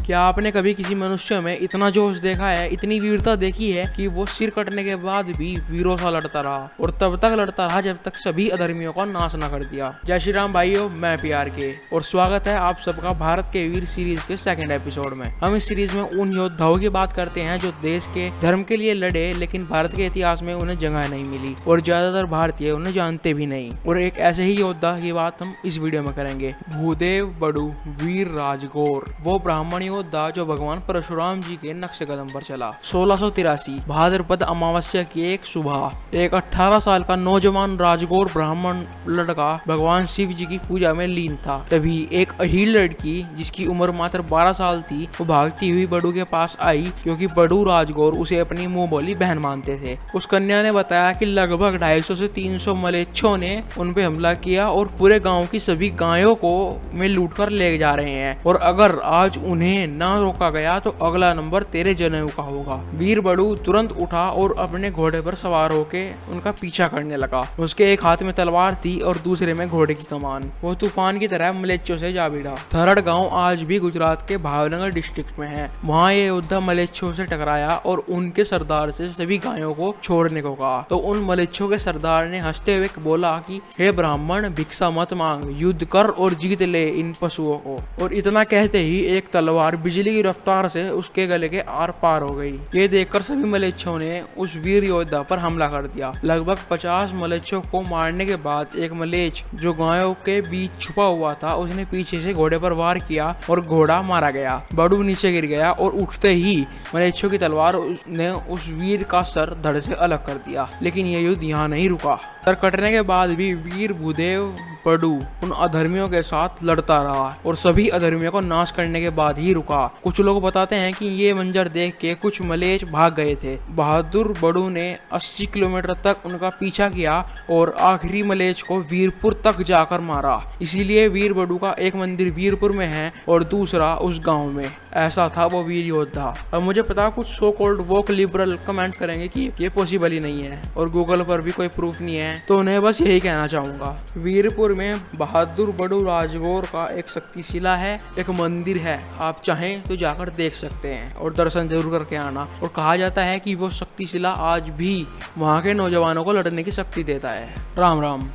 क्या आपने कभी किसी मनुष्य में इतना जोश देखा है, इतनी वीरता देखी है कि वो सिर कटने के बाद भी वीरों सा लड़ता रहा और तब तक लड़ता रहा जब तक सभी अधर्मियों का नाश न कर दिया। जय श्री राम भाइयों, मैं प्यार के और स्वागत है आप सबका भारत के वीर सीरीज के सेकंड एपिसोड में। हम इस सीरीज में उन योद्धाओं की बात करते हैं जो देश के धर्म के लिए लड़े, लेकिन भारत के इतिहास में उन्हें जगह नहीं मिली और ज्यादातर भारतीय उन्हें जानते भी नहीं। और एक ऐसे ही योद्धा की बात हम इस वीडियो में करेंगे, भूदेव बड़ू वीर राजगौर। वो ब्राह्मण योद्धा जो भगवान परशुराम जी के नक्शे कदम पर चला। 1683 भाद्रपद अमावस्या की एक सुबह एक 18 साल का नौजवान राजगौर ब्राह्मण लड़का भगवान शिव जी की पूजा में लीन था। तभी एक अहील लड़की जिसकी उम्र मात्र 12 साल थी वो भागती हुई बड़ू के पास आई, क्योंकि बड़ू राजगौर उसे अपनी मुंह बोली बहन मानते थे। उस कन्या ने बताया कि लगभग 250 से 300 मलेच्छों ने उन पे हमला किया और पूरे गांव की सभी गायों को में लूट कर ले जा रहे हैं, और अगर आज उन्हें ना रोका गया तो अगला नंबर तेरे जनेऊ का होगा। वीर बड़ू तुरंत उठा और अपने घोड़े पर सवार होके उनका पीछा करने लगा। उसके एक हाथ में तलवार थी और दूसरे में घोड़े की कमान। वो तूफान की तरह मलेच्छों से जा भिड़ा। थरड़ गांव आज भी गुजरात के भावनगर डिस्ट्रिक्ट में है। वहाँ ये योद्धा मलेच्छों से टकराया और उनके सरदार से सभी गायों को छोड़ने को कहा। तो उन मलेच्छों के सरदार ने हंसते हुए बोला कि हे ब्राह्मण, भिक्षा मत मांग, युद्ध कर और जीत ले इन पशुओं को। और इतना कहते ही एक तलवार बिजली की रफ्तार से उसके गले के आर पार हो गई। ये देखकर सभी मलेच्छों ने उस वीर योद्धा पर हमला कर दिया। लगभग 50 मलेच्छों को मारने के बाद एक मलेच्छ जो गायों के बीच छुपा हुआ था, उसने पीछे से घोड़े पर वार किया और घोड़ा मारा गया। बड़ू नीचे गिर गया और उठते ही मलेच्छों की तलवार ने उस वीर का सर धड़ से अलग कर दिया। लेकिन यह युद्ध यहाँ नहीं रुका। सर कटने के बाद भी वीर भूदेव बड़ू उन अधर्मियों के साथ लड़ता रहा और सभी अधर्मियों को नाश करने के बाद ही रुका। कुछ लोग बताते हैं कि ये मंजर देख के कुछ मलेच्छ भाग गए थे। बहादुर बड़ू ने 80 किलोमीटर तक उनका पीछा किया और आखिरी मलेच्छ को वीरपुर तक जाकर मारा। इसीलिए वीर बड़ू का एक मंदिर वीरपुर में है और दूसरा उस गाँव में। ऐसा था वो वीर योद्धा। अब मुझे पता कुछ सो कॉल्ड वोक लिबरल कमेंट करेंगे कि ये पॉसिबल ही नहीं है और गूगल पर भी कोई प्रूफ नहीं है, तो उन्हें बस यही कहना चाहूंगा। वीरपुर में बहादुर बड़ू राजगौर का एक शक्तिशिला है, एक मंदिर है। आप चाहें तो जाकर देख सकते हैं और दर्शन जरूर करके आना। और कहा जाता है कि वो शक्तिशिला आज भी वहाँ के नौजवानों को लड़ने की शक्ति देता है। राम राम।